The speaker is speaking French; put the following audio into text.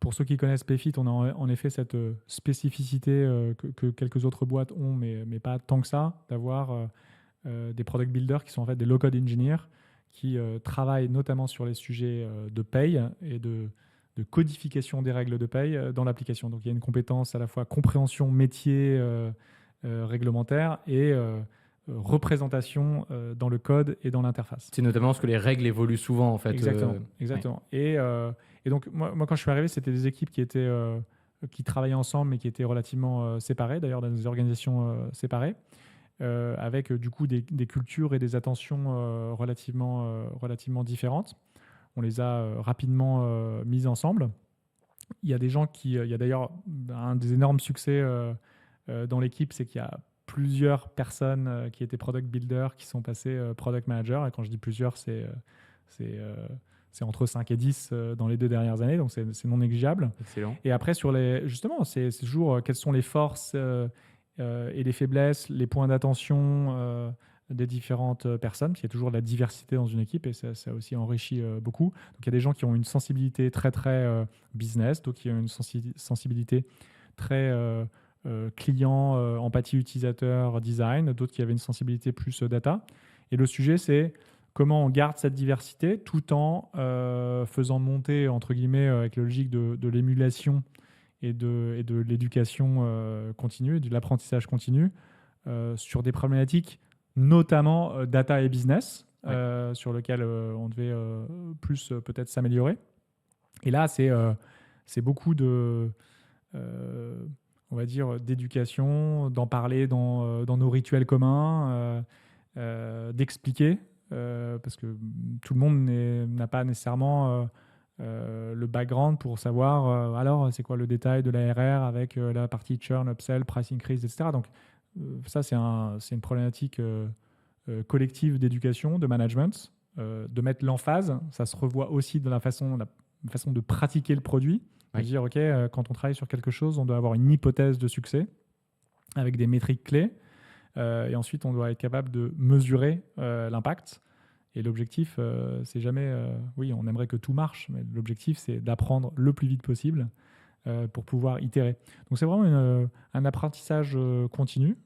pour ceux qui connaissent Payfit, on a en effet cette spécificité que quelques autres boîtes ont, mais pas tant que ça, d'avoir des product builders qui sont en fait des low-code engineers qui travaillent notamment sur les sujets de paye et de codification des règles de paye dans l'application. Donc il y a une compétence à la fois compréhension métier réglementaire et représentation dans le code et dans l'interface. C'est notamment parce que les règles évoluent souvent, en fait. Exactement, Ouais. exactement. Et donc, moi, quand je suis arrivé, c'était des équipes qui travaillaient ensemble, mais qui étaient relativement séparées, d'ailleurs, dans des organisations séparées, avec du coup des cultures et des attentions relativement différentes. On les a rapidement mises ensemble. Il y a des gens il y a d'ailleurs un des énormes succès dans l'équipe, c'est qu'il y a plusieurs personnes qui étaient product builders qui sont passées product manager. Et quand je dis plusieurs, c'est, euh, c'est entre 5 et 10 dans les 2 dernières années, donc c'est non négligeable. Excellent. Et après, justement, c'est toujours quelles sont les forces et les faiblesses, les points d'attention des différentes personnes, parce qu'il y a toujours de la diversité dans une équipe et ça aussi enrichit beaucoup. Donc il y a des gens qui ont une sensibilité très business, d'autres qui ont une sensibilité très client, empathie utilisateur, design, d'autres qui avaient une sensibilité plus data. Et le sujet, c'est comment on garde cette diversité tout en faisant monter, entre guillemets, avec la logique de l'émulation et de l'éducation continue, et de l'apprentissage continu, sur des problématiques, notamment data et business, sur lesquelles on devait plus peut-être s'améliorer. Et là, c'est beaucoup on va dire, d'éducation, d'en parler dans nos rituels communs, d'expliquer, parce que tout le monde n'a pas nécessairement le background pour savoir alors c'est quoi le détail de la RR avec la partie churn, upsell, price increase, etc. Donc ça, c'est une problématique collective d'éducation, de management, de mettre l'emphase. Ça se revoit aussi dans la façon de pratiquer le produit. De dire, OK, quand on travaille sur quelque chose, on doit avoir une hypothèse de succès avec des métriques clés. Et ensuite, on doit être capable de mesurer l'impact. Et l'objectif, c'est jamais... oui, on aimerait que tout marche, mais l'objectif, c'est d'apprendre le plus vite possible pour pouvoir itérer. Donc, c'est vraiment un apprentissage continu.